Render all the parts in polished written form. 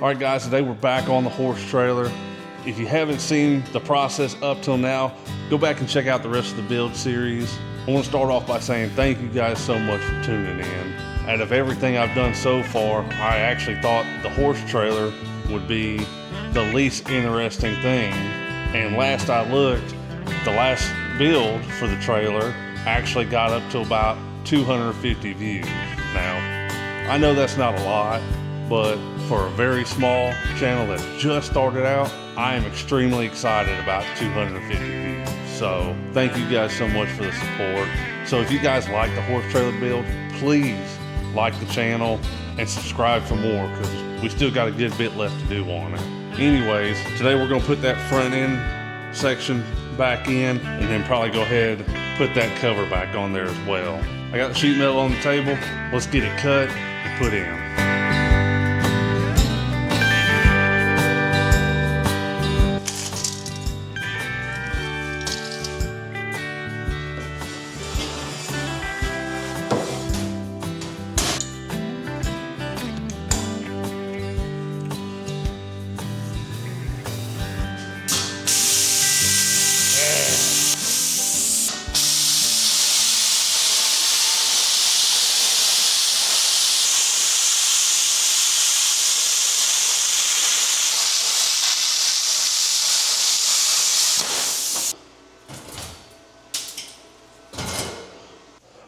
All right, guys, today we're back on the horse trailer. If you haven't seen the process up till now, go back and check out the rest of the build series. I want to start off by saying thank you guys so much for tuning in. Out of everything I've done so far, I actually thought the horse trailer would be the least interesting thing. And last I looked, the last build for the trailer actually got up to about 250 views. Now, I know that's not a lot, but for a very small channel that just started out, I am extremely excited about 250 views. So thank you guys so much for the support. So if you guys like the horse trailer build, please like the channel and subscribe for more, because we still got a good bit left to do on it. Anyways, today we're gonna put that front end section back in and then probably go ahead and put that cover back on there as well. I got the sheet metal on the table. Let's get it cut and put in.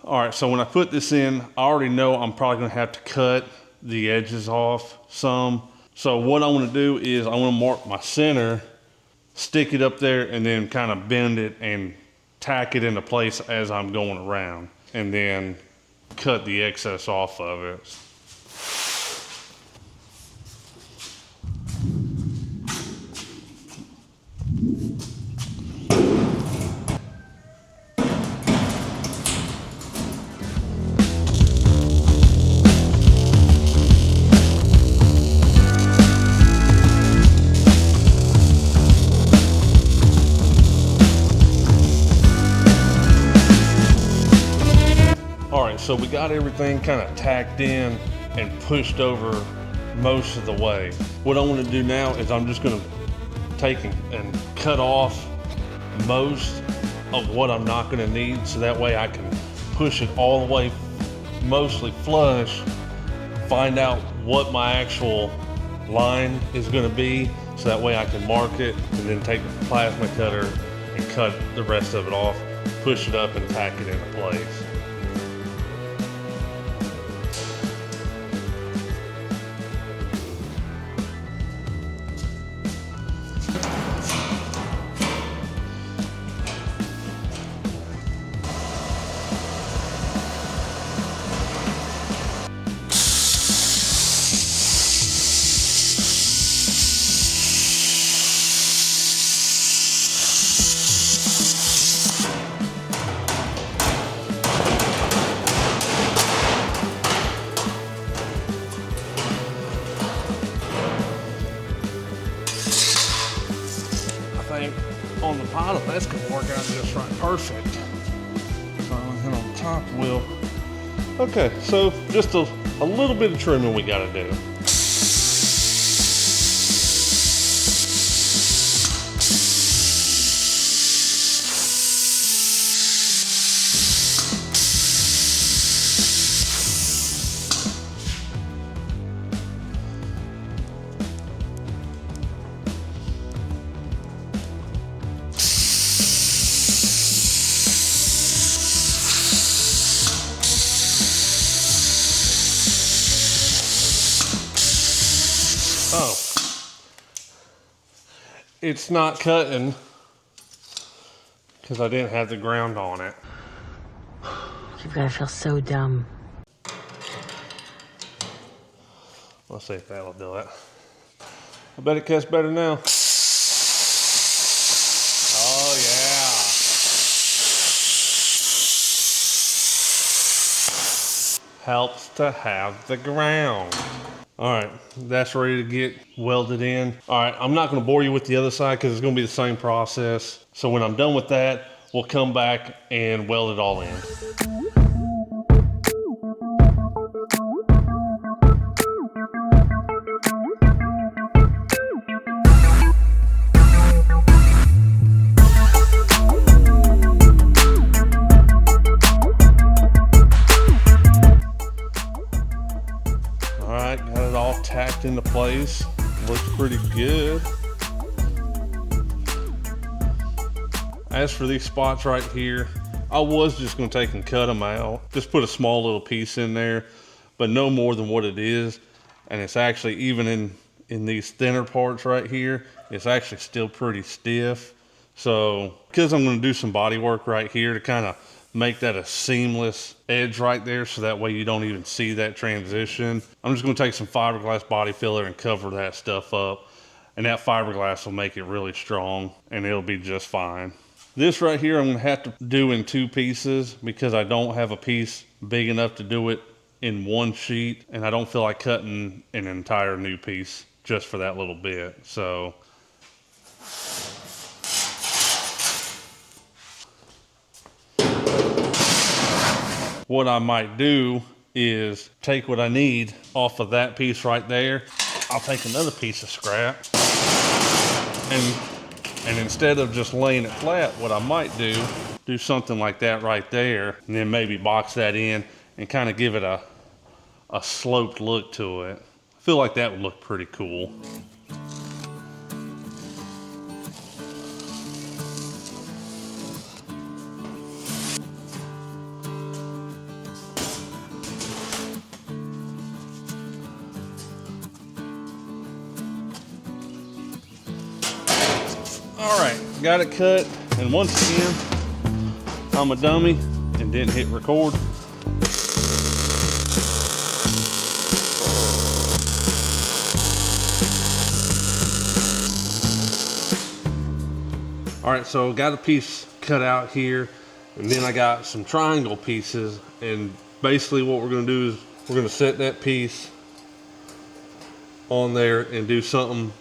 All right, so when I put this in, I already know I'm probably gonna have to cut the edges off some. So what I wanna do is I wanna mark my center, stick it up there, and then kind of bend it and tack it into place as I'm going around, and then cut the excess off of it. So we got everything kind of tacked in and pushed over most of the way. What I want to do now is I'm just going to take and cut off most of what I'm not going to need, so that way I can push it all the way mostly flush, find out what my actual line is going to be, so that way I can mark it and then take a plasma cutter and cut the rest of it off, push it up and tack it into place. On the bottom, that's gonna work out just right, perfect. So and on the top will. Okay, so just a little bit of trimming we gotta do. Oh, it's not cutting because I didn't have the ground on it. You've got to feel so dumb. Let's see if that'll do it. I bet it cuts better now. Oh yeah. Helps to have the ground. All right, that's ready to get welded in. All right, I'm not gonna bore you with the other side because it's gonna be the same process. So when I'm done with that, we'll come back and weld it all in. into place. Looks pretty good. As for these spots right here, I was just gonna take and cut them out. Just put a small little piece in there, but no more than what it is. And it's actually, even in these thinner parts right here, it's actually still pretty stiff. So, because I'm gonna do some body work right here to kind of make that a seamless edge right there, so that way you don't even see that transition, I'm just gonna take some fiberglass body filler and cover that stuff up. And that fiberglass will make it really strong and it'll be just fine. This right here I'm gonna have to do in 2 pieces because I don't have a piece big enough to do it in 1 sheet, and I don't feel like cutting an entire new piece just for that little bit. So what I might do is take what I need off of that piece right there. I'll take another piece of scrap, and instead of just laying it flat, what I might do something like that right there, and then maybe box that in and kind of give it a sloped look to it. I feel like that would look pretty cool. All right, got it cut, and once again, I'm a dummy and didn't hit record. All right, so got a piece cut out here, and then I got some triangle pieces, and basically what we're gonna do is we're gonna set that piece on there and do something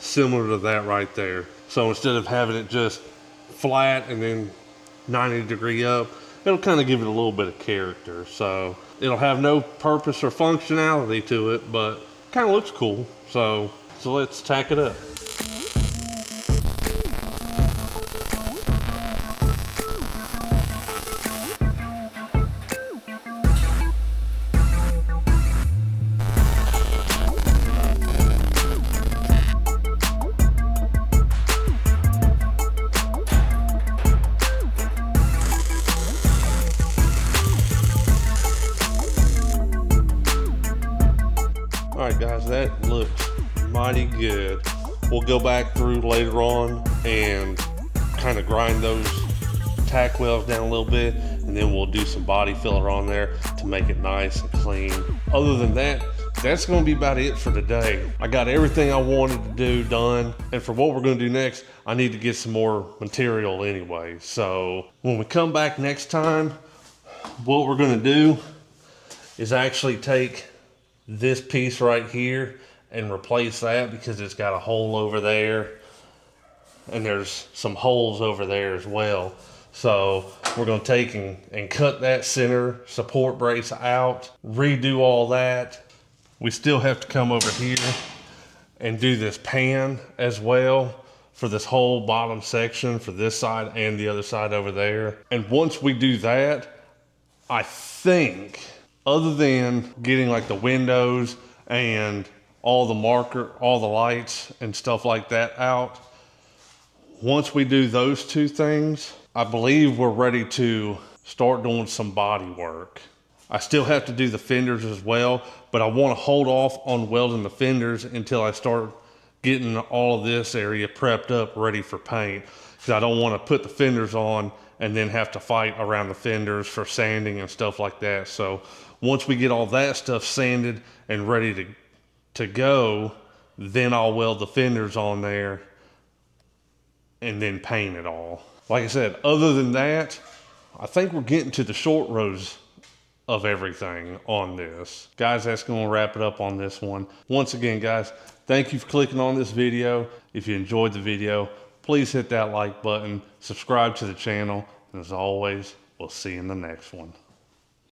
similar to that right there. So instead of having it just flat and then 90-degree up, it'll kind of give it a little bit of character. So it'll have no purpose or functionality to it, but kind of looks cool. So let's tack it up. All right, guys, that looks mighty good. We'll go back through later on and kind of grind those tack welds down a little bit, and then we'll do some body filler on there to make it nice and clean. Other than that, that's gonna be about it for today. I got everything I wanted to do done, and for what we're gonna do next, I need to get some more material anyway. So when we come back next time, what we're gonna do is actually take this piece right here and replace that, because it's got a hole over there and there's some holes over there as well. So we're going to take and cut that center support brace out, redo all that. We still have to come over here and do this pan as well for this whole bottom section for this side and the other side over there. And once we do that, I think, other than getting like the windows and all the lights and stuff like that out, once we do those 2 things, I believe we're ready to start doing some body work. I still have to do the fenders as well, but I want to hold off on welding the fenders until I start getting all of this area prepped up, ready for paint. Because I don't want to put the fenders on and then have to fight around the fenders for sanding and stuff like that. So once we get all that stuff sanded and ready to go, then I'll weld the fenders on there and then paint it all. Like I said, other than that, I think we're getting to the short rows of everything on this. Guys, that's gonna wrap it up on this one. Once again, guys, thank you for clicking on this video. If you enjoyed the video, please hit that like button, subscribe to the channel, and as always, we'll see you in the next one.